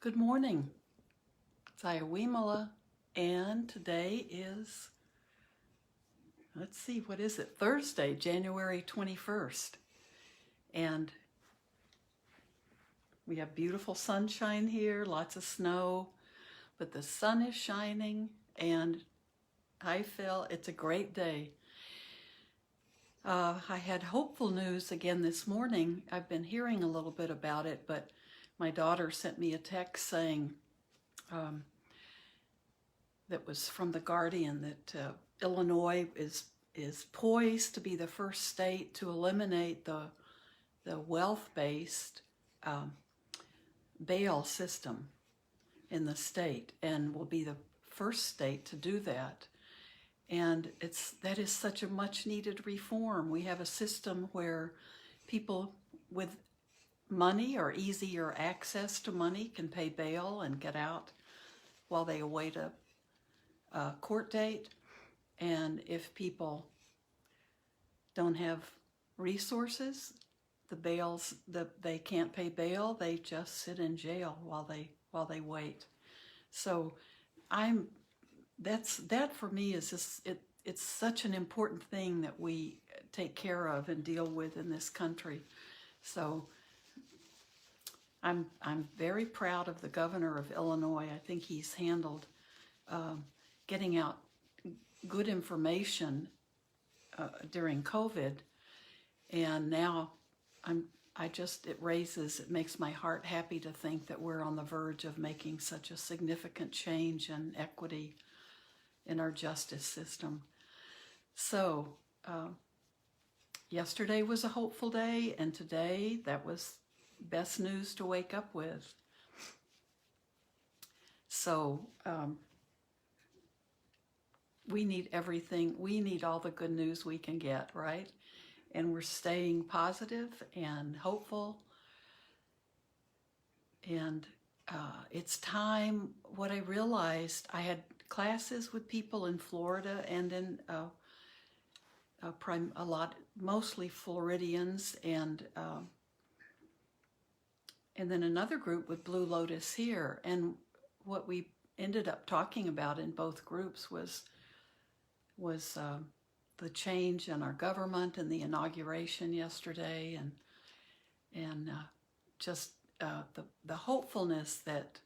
Good morning. It's Ayya Vimala, and today is, let's see, what is it? Thursday, January 21st. And we have beautiful sunshine here, lots of snow, but the sun is shining, and I feel it's a great day. I had hopeful news again this morning. I've been hearing a little bit about it, but my daughter sent me a text saying that was from The Guardian that Illinois is poised to be the first state to eliminate the wealth-based bail system in the state, and will be the first state to do that. And that is such a much needed reform. We have a system where people with money or easier access to money can pay bail and get out while they await a court date. And if people don't have resources, they can't pay bail, they just sit in jail while they wait. So that for me is just it's such an important thing that we take care of and deal with in this country. So I'm very proud of the governor of Illinois. I think he's handled getting out good information during COVID, and now it makes my heart happy to think that we're on the verge of making such a significant change and equity in our justice system. So yesterday was a hopeful day, and today that was best news to wake up with. So we need everything. We need all the good news we can get, right? And we're staying positive and hopeful. And it's time. What I realized, I had classes with people in Florida and in mostly Floridians, and then another group with Blue Lotus here. And what we ended up talking about in both groups was the change in our government and the inauguration yesterday, and just the hopefulness that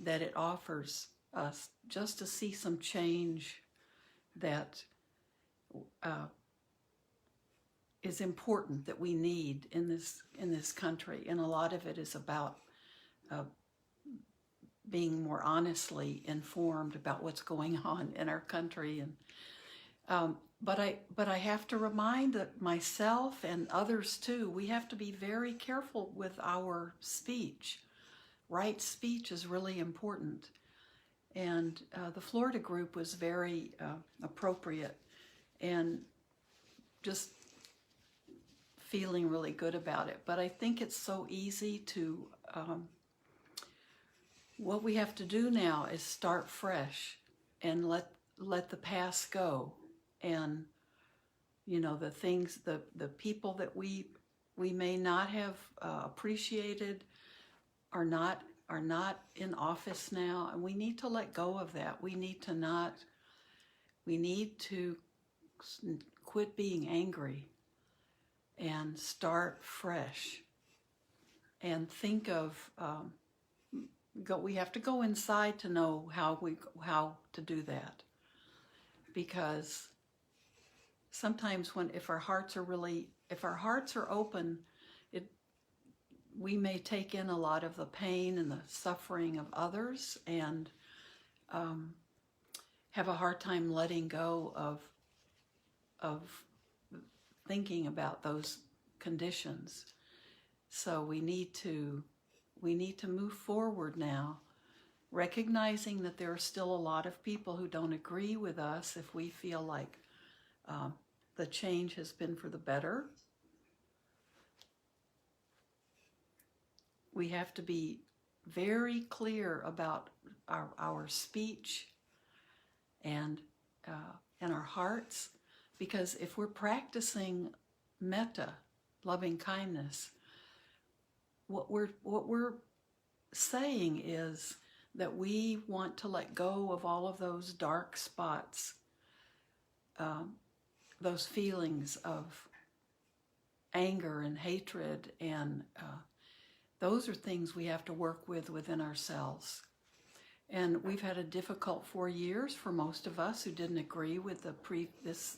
it offers us just to see some change that is important, that we need in this country. And a lot of it is about being more honestly informed about what's going on in our country. And but I have to remind myself and others too, we have to be very careful with our speech. Right speech is really important. And the Florida group was very appropriate, and just feeling really good about it. But I think it's so easy to, what we have to do now is start fresh and let the past go. And, the things, the people that we may not have appreciated are not in office now, and we need to let go of that. We need to quit being angry and start fresh and think of, we have to go inside to know how to do that. Because sometimes if our hearts are open, we may take in a lot of the pain and the suffering of others, and have a hard time letting go of thinking about those conditions. So we need to move forward now, recognizing that there are still a lot of people who don't agree with us if we feel like the change has been for the better. We have to be very clear about our speech and our hearts, because if we're practicing metta, loving kindness, what we're saying is that we want to let go of all of those dark spots, those feelings of anger and hatred, and those are things we have to work with within ourselves. And we've had a difficult 4 years for most of us who didn't agree with this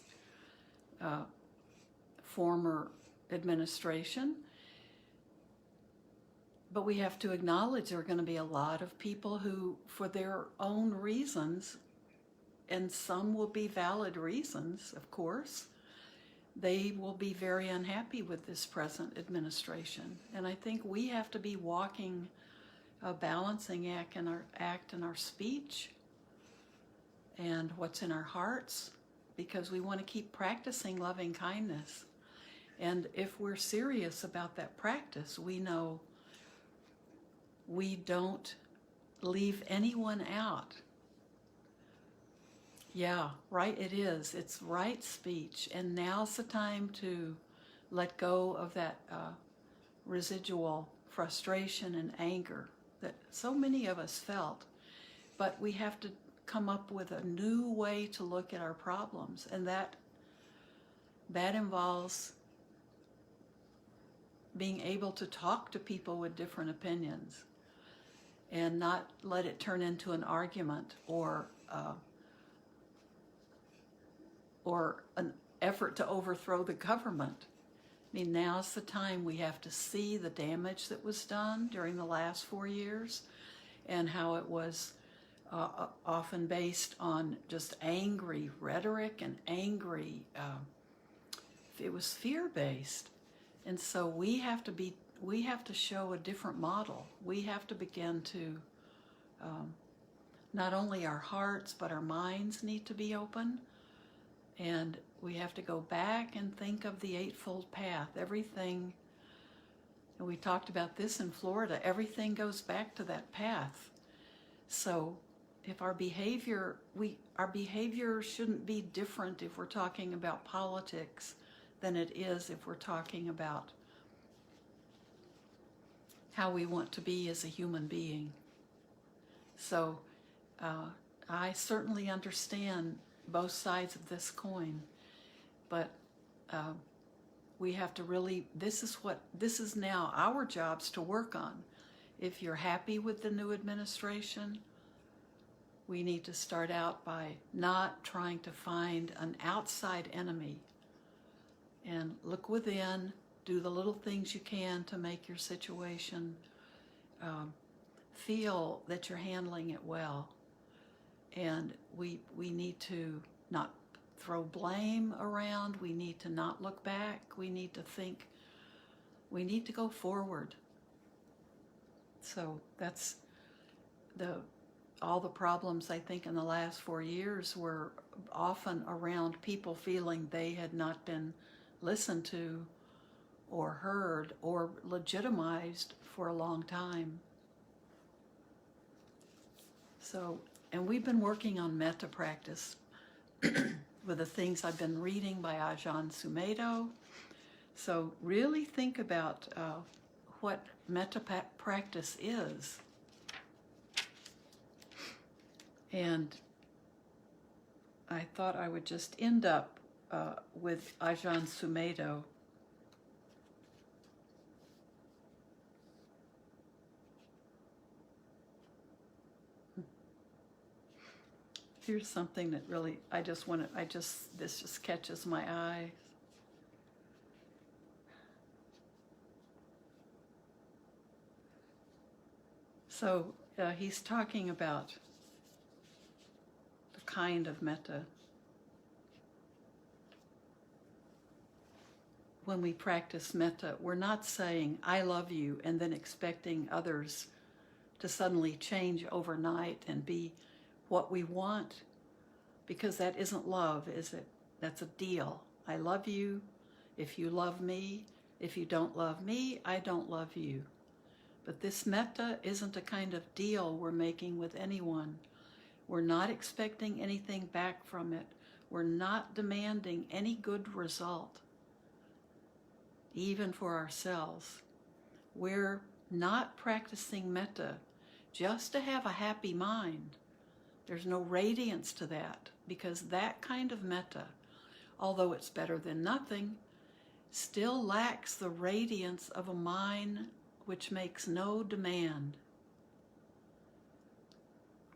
former administration. But we have to acknowledge there are going to be a lot of people who, for their own reasons, and some will be valid reasons, of course, they will be very unhappy with this present administration. And I think we have to be walking a balancing act in our speech and what's in our hearts, because we want to keep practicing loving kindness. And if we're serious about that practice, we know we don't leave anyone out. Yeah, right, it is. It's right speech. And now's the time to let go of that residual frustration and anger that so many of us felt. But we have to come up with a new way to look at our problems. And that involves being able to talk to people with different opinions and not let it turn into an argument or an effort to overthrow the government. I mean, now's the time we have to see the damage that was done during the last 4 years and how it was often based on just angry rhetoric and angry, it was fear-based. And so we have to show a different model. We have to begin to, not only our hearts, but our minds need to be open. And we have to go back and think of the Eightfold Path. Everything, and we talked about this in Florida, everything goes back to that path. So if our behavior shouldn't be different if we're talking about politics than it is if we're talking about how we want to be as a human being. So I certainly understand both sides of this coin, but we have to really, this is now our jobs to work on. If you're happy with the new administration, we need to start out by not trying to find an outside enemy and look within, do the little things you can to make your situation feel that you're handling it well. And we need to not throw blame around. We need to not look back. We need to think. We need to go forward. So that's all the problems, I think, in the last 4 years were often around people feeling they had not been listened to or heard or legitimized for a long time. So, and we've been working on metta practice with the things I've been reading by Ajahn Sumedho. So really think about what metta practice is. And I thought I would just end up with Ajahn Sumedho. Here's something that really, this just catches my eye. So he's talking about the kind of metta. When we practice metta, we're not saying, I love you, and then expecting others to suddenly change overnight and be what we want, because that isn't love, is it? That's a deal. I love you if you love me. If you don't love me, I don't love you. But this metta isn't a kind of deal we're making with anyone. We're not expecting anything back from it. We're not demanding any good result, even for ourselves. We're not practicing metta just to have a happy mind. There's no radiance to that, because that kind of metta, although it's better than nothing, still lacks the radiance of a mind which makes no demand.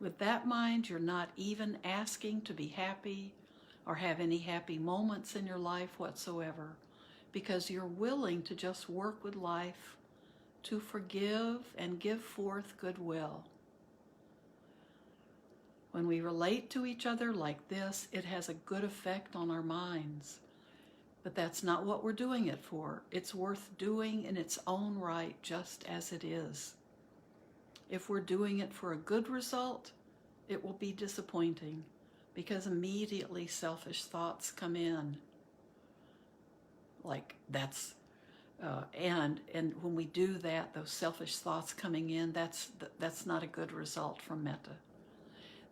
With that mind, you're not even asking to be happy or have any happy moments in your life whatsoever, because you're willing to just work with life to forgive and give forth goodwill. When we relate to each other like this, it has a good effect on our minds. But that's not what we're doing it for. It's worth doing in its own right, just as it is. If we're doing it for a good result, it will be disappointing, because immediately selfish thoughts come in. Like that's, and when we do that, those selfish thoughts coming in, that's not a good result from metta.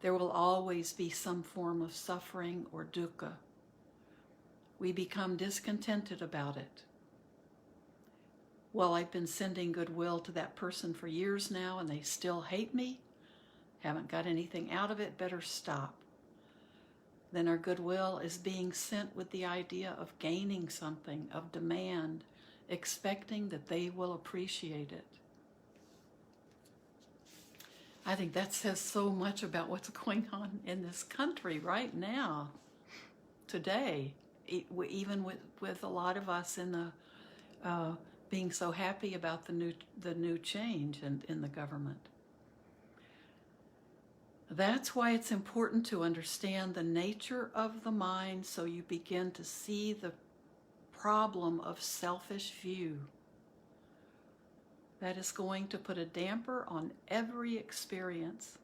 There will always be some form of suffering or dukkha. We become discontented about it. Well, I've been sending goodwill to that person for years now and they still hate me, haven't got anything out of it, better stop. Then our goodwill is being sent with the idea of gaining something, of demand, expecting that they will appreciate it. I think that says so much about what's going on in this country right now, today, even with a lot of us in the being so happy about the new change in the government. That's why it's important to understand the nature of the mind, so you begin to see the problem of selfish view. That is going to put a damper on every experience.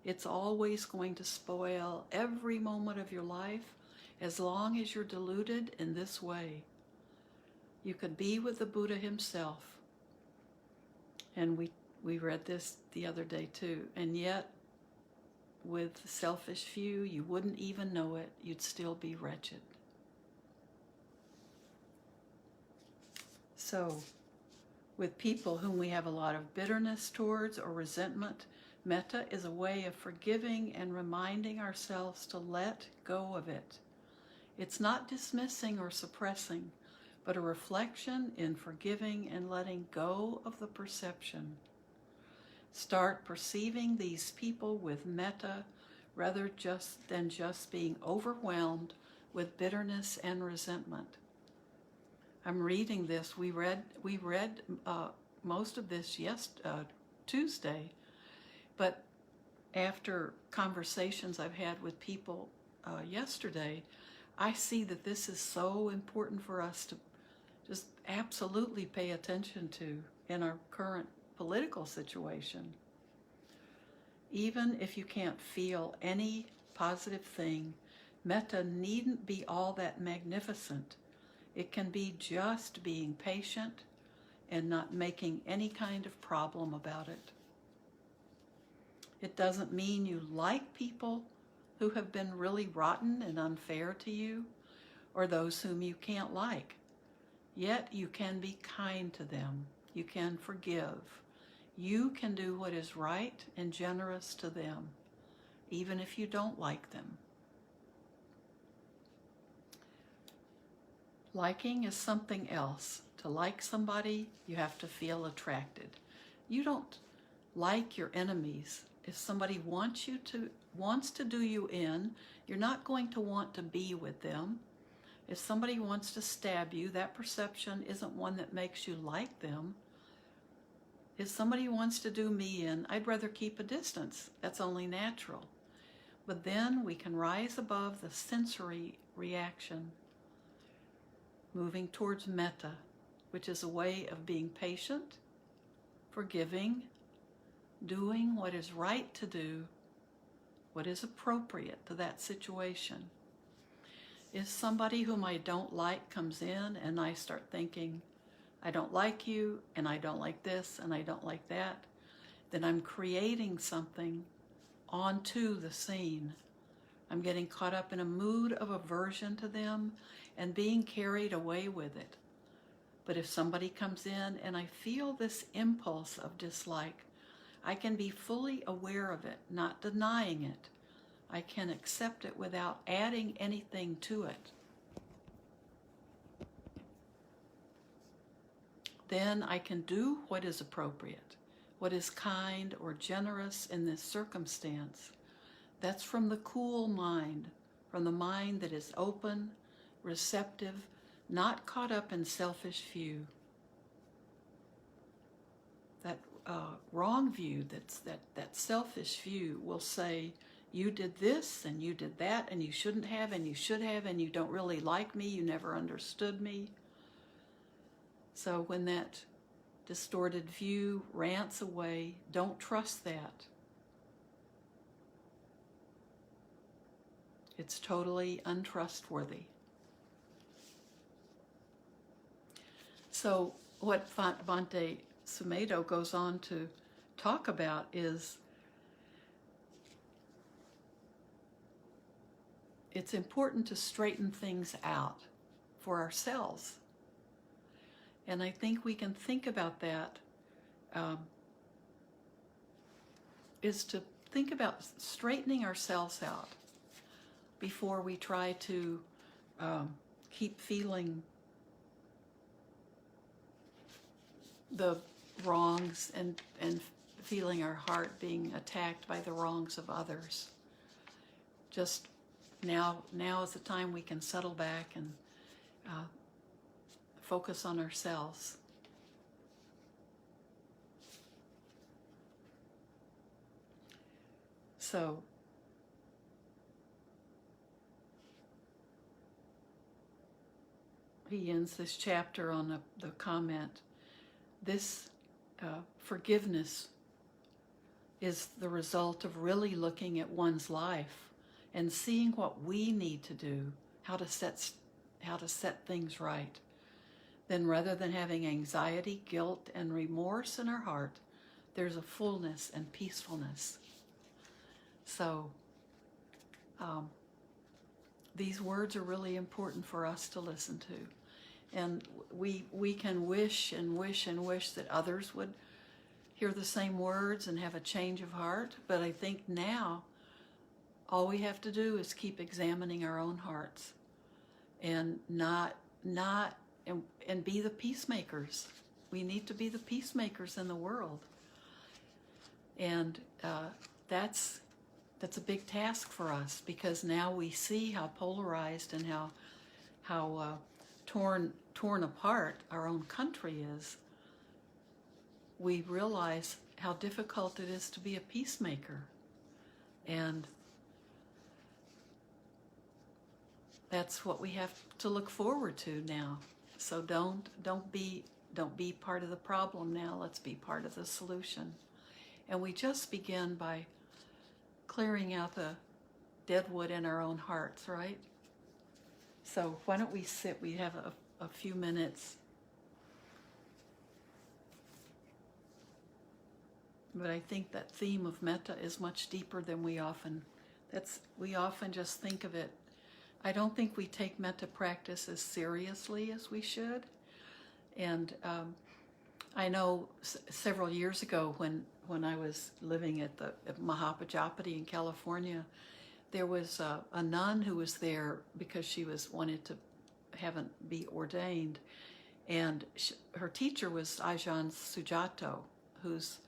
It's always going to spoil every moment of your life as long as you're deluded in this way. You could be with the Buddha himself. And we read this the other day too. And yet, with selfish view, you wouldn't even know it. You'd still be wretched. So, with people whom we have a lot of bitterness towards or resentment, metta is a way of forgiving and reminding ourselves to let go of it. It's not dismissing or suppressing, but a reflection in forgiving and letting go of the perception. Start perceiving these people with metta rather than just being overwhelmed with bitterness and resentment. I'm reading this. We read most of this Tuesday, but after conversations I've had with people yesterday, I see that this is so important for us to just absolutely pay attention to in our current political situation. Even if you can't feel any positive thing, metta needn't be all that magnificent. It can be just being patient and not making any kind of problem about it. It doesn't mean you like people who have been really rotten and unfair to you, or those whom you can't like. Yet you can be kind to them. You can forgive. You can do what is right and generous to them, even if you don't like them. Liking is something else. To like somebody, you have to feel attracted. You don't like your enemies. If somebody wants to do you in, you're not going to want to be with them. If somebody wants to stab you, that perception isn't one that makes you like them. If somebody wants to do me in, I'd rather keep a distance. That's only natural. But then we can rise above the sensory reaction, moving towards metta, which is a way of being patient, forgiving, doing what is right to do, what is appropriate to that situation. If somebody whom I don't like comes in and I start thinking, I don't like you, and I don't like this, and I don't like that, then I'm creating something onto the scene. I'm getting caught up in a mood of aversion to them and being carried away with it. But if somebody comes in and I feel this impulse of dislike, I can be fully aware of it, not denying it. I can accept it without adding anything to it. Then I can do what is appropriate, what is kind or generous in this circumstance. That's from the cool mind, from the mind that is open, receptive, not caught up in selfish view. That wrong view, that selfish view will say, you did this and you did that and you shouldn't have and you should have and you don't really like me, you never understood me. So when that distorted view rants away, don't trust that. It's totally untrustworthy. So what Bhante Sumedho goes on to talk about is it's important to straighten things out for ourselves. And I think we can think about that, is to think about straightening ourselves out before we try to keep feeling the wrongs and feeling our heart being attacked by the wrongs of others. Just now is the time we can settle back and focus on ourselves. So he ends this chapter on the comment, this forgiveness is the result of really looking at one's life and seeing what we need to do, how to set things right. Then rather than having anxiety, guilt, and remorse in our heart, there's a fullness and peacefulness. So these words are really important for us to listen to. And we can wish and wish and wish that others would hear the same words and have a change of heart. But I think now all we have to do is keep examining our own hearts and and be the peacemakers. We need to be the peacemakers in the world. And that's a big task for us, because now we see how polarized and how torn apart our own country is. We realize how difficult it is to be a peacemaker, and that's what we have to look forward to now. So don't be part of the problem now. Let's be part of the solution. And we just begin by clearing out the dead wood in our own hearts, right? So why don't we sit? We have a few minutes. But I think that theme of metta is much deeper than we often just think of it. I don't think we take metta practice as seriously as we should. And I know several years ago when I was living at Mahapajapati in California, there was a nun who was there because she wanted to be ordained. And her teacher was Ajahn Sujato, who's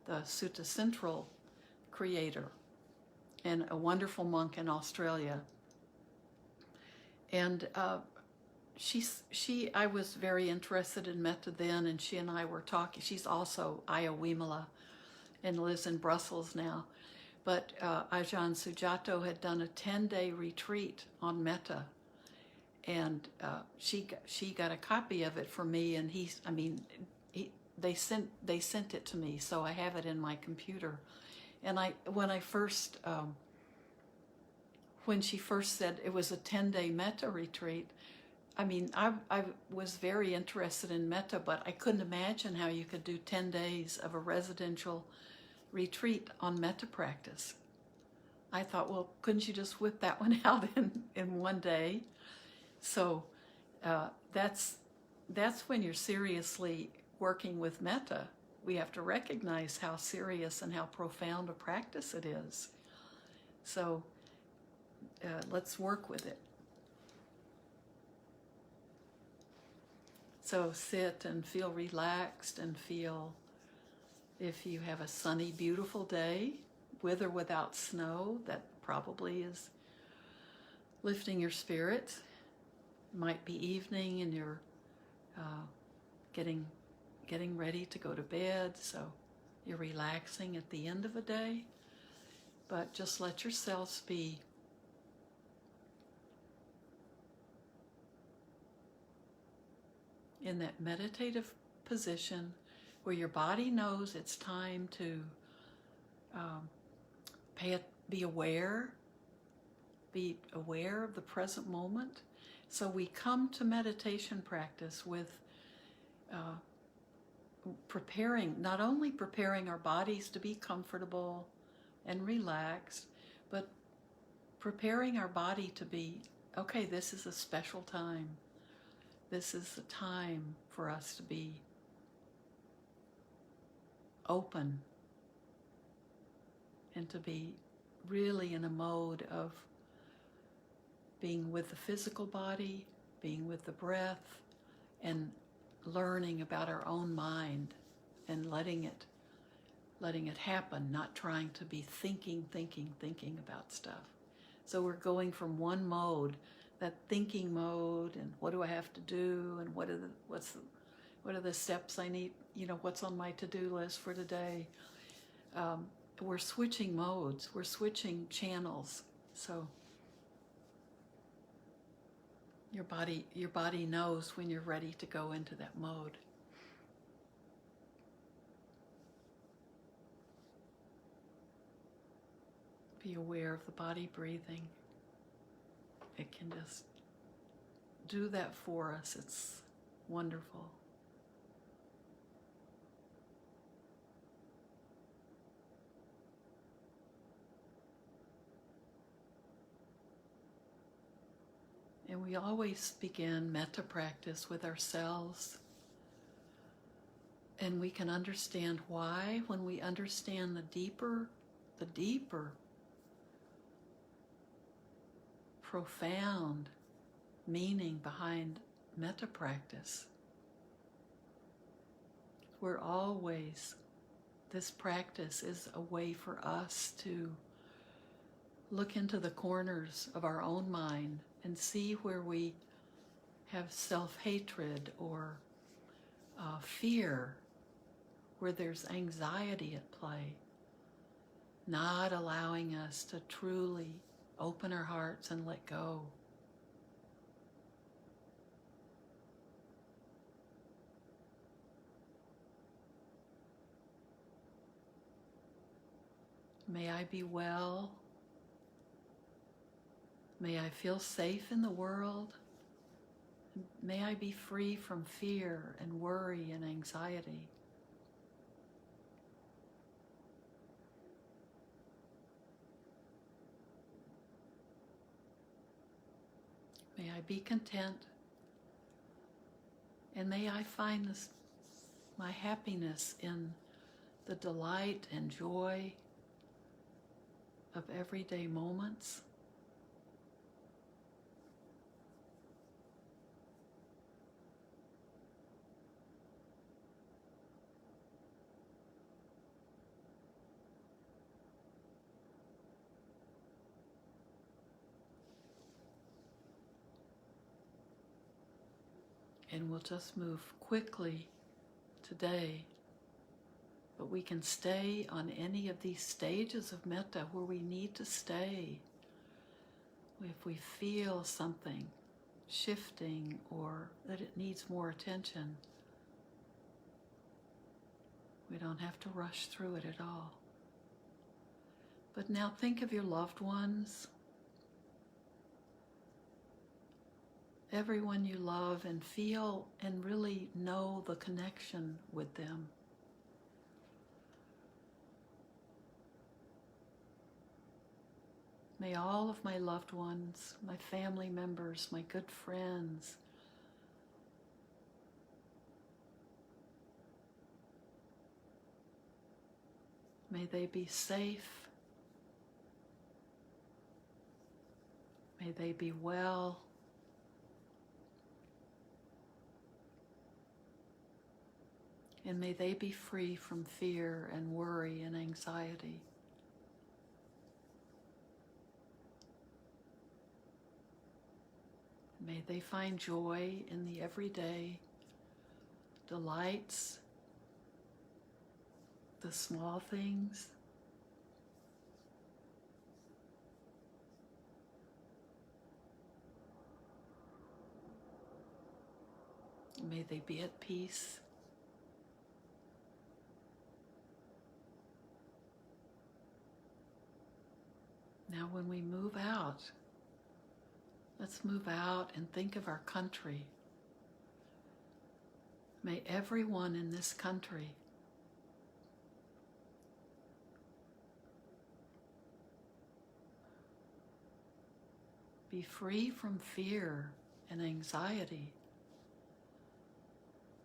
the Sutta Central creator and a wonderful monk in Australia. And I was very interested in metta then, and she and I were talking. She's also Ayya Vimala and lives in Brussels now. But Ajahn Sujato had done a 10-day retreat on metta, and she got a copy of it for me, and they sent it to me, so I have it in my computer. And when she first said it was a 10-day metta retreat, I was very interested in metta, but I couldn't imagine how you could do 10 days of a residential retreat on metta practice. I thought, well, couldn't you just whip that one out in one day? So that's that's when you're seriously working with metta. We have to recognize how serious and how profound a practice it is. So let's work with it. So sit and feel relaxed and feel, if you have a sunny, beautiful day, with or without snow, that probably is lifting your spirits. It might be evening and you're getting ready to go to bed, so you're relaxing at the end of a day. But just let yourselves be in that meditative position where your body knows it's time to be aware of the present moment. So we come to meditation practice with not only preparing our bodies to be comfortable and relaxed, but preparing our body to be, okay, this is a special time. This is the time for us to be open and to be really in a mode of being with the physical body, being with the breath, and learning about our own mind and letting it happen, not trying to be thinking about stuff. So we're going from one mode, that thinking mode, and what do I have to do, and what are the steps I need, what's on my to-do list for today. We're switching modes, we're switching channels. So your body knows when you're ready to go into that mode. Be aware of the body breathing. It can just do that for us. It's wonderful. And we always begin metta practice with ourselves. And we can understand why when we understand the deeper, profound meaning behind metta practice. This practice is a way for us to look into the corners of our own mind and see where we have self-hatred or fear, where there's anxiety at play, not allowing us to truly open our hearts and let go. May I be well. May I feel safe in the world. May I be free from fear and worry and anxiety. May I be content. And may I find my happiness in the delight and joy of everyday moments. And we'll just move quickly today, but we can stay on any of these stages of metta where we need to stay. If we feel something shifting or that it needs more attention, we don't have to rush through it at all. But now think of your loved ones, everyone you love, and feel and really know the connection with them. May all of my loved ones, my family members, my good friends, May they be safe. May they be well. And may they be free from fear and worry and anxiety. May they find joy in the everyday delights, the small things. May they be at peace. Now when we move out, let's move out and think of our country. May everyone in this country be free from fear and anxiety.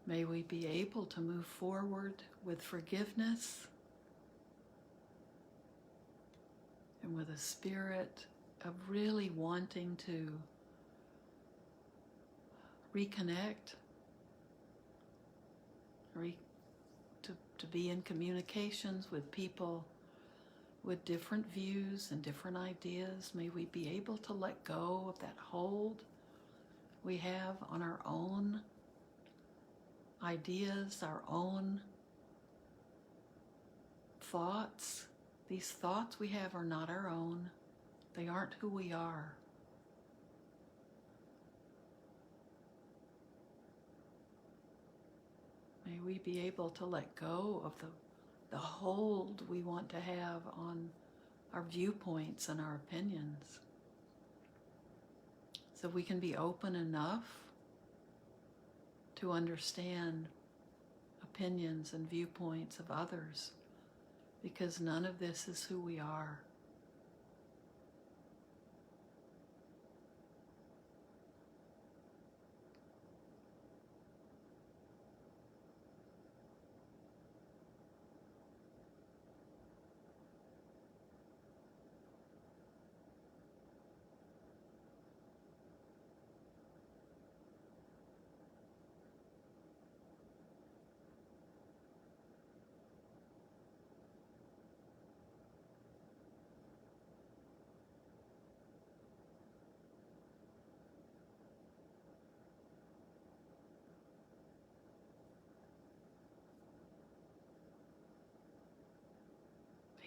May we be able to move forward with forgiveness and with a spirit of really wanting to reconnect, to be in communications with people with different views and different ideas. May we be able to let go of that hold we have on our own ideas, our own thoughts. These thoughts we have are not our own. They aren't who we are. May we be able to let go of the hold we want to have on our viewpoints and our opinions, so we can be open enough to understand opinions and viewpoints of others, because none of this is who we are.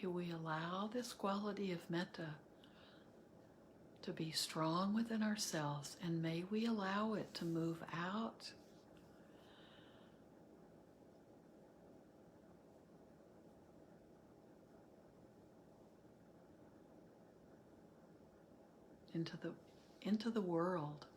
May we allow this quality of metta to be strong within ourselves, and may we allow it to move out into the world.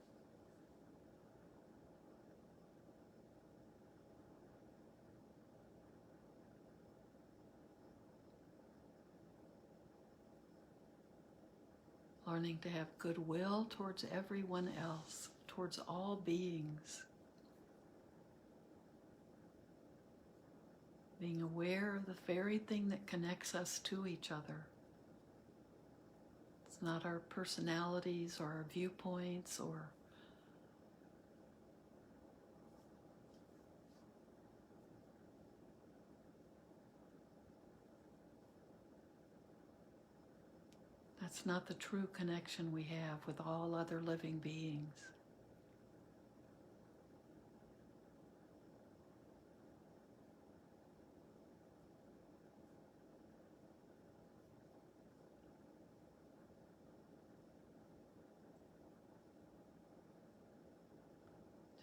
Learning to have goodwill towards everyone else, towards all beings. Being aware of the very thing that connects us to each other. It's not our personalities or our viewpoints or that's not the true connection we have with all other living beings.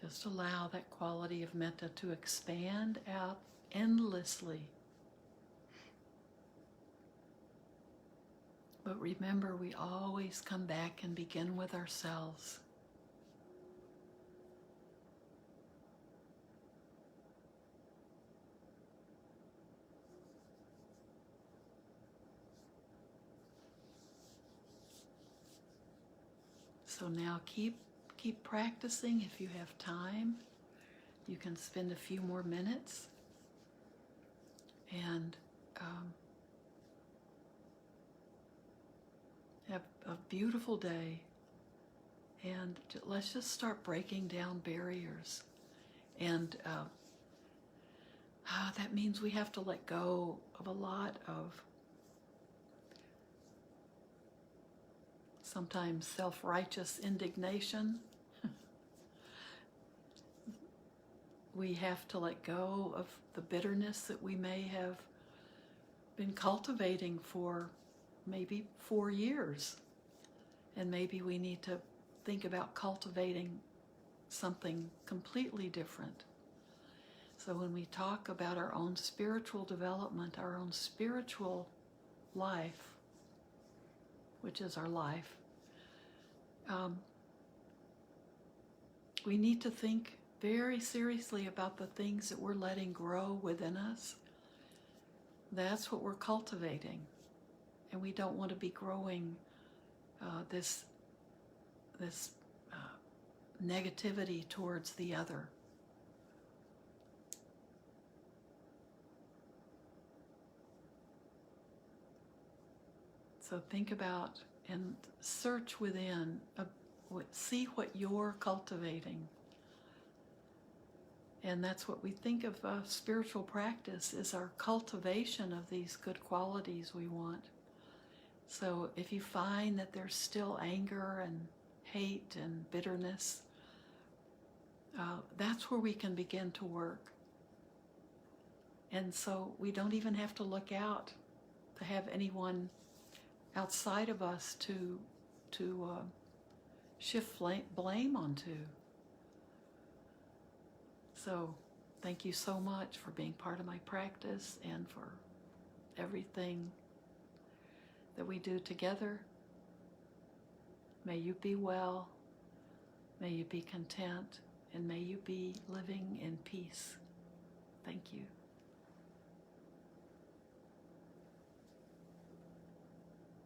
Just allow that quality of metta to expand out endlessly. But remember, we always come back and begin with ourselves. So now keep practicing. If you have time, you can spend a few more minutes and a beautiful day. And let's just start breaking down barriers. And that means we have to let go of a lot of sometimes self-righteous indignation. We have to let go of the bitterness that we may have been cultivating for maybe 4 years. And maybe we need to think about cultivating something completely different. So when we talk about our own spiritual development, our own spiritual life, which is our life, we need to think very seriously about the things that we're letting grow within us. That's what we're cultivating. And we don't want to be growing this negativity towards the other. So think about and search within, see what you're cultivating. And that's what we think of spiritual practice, is our cultivation of these good qualities we want. So if you find that there's still anger and hate and bitterness, that's where we can begin to work. And so we don't even have to look out to have anyone outside of us to shift blame onto. So thank you so much for being part of my practice and for everything that we do together. May you be well, may you be content, and may you be living in peace. Thank you.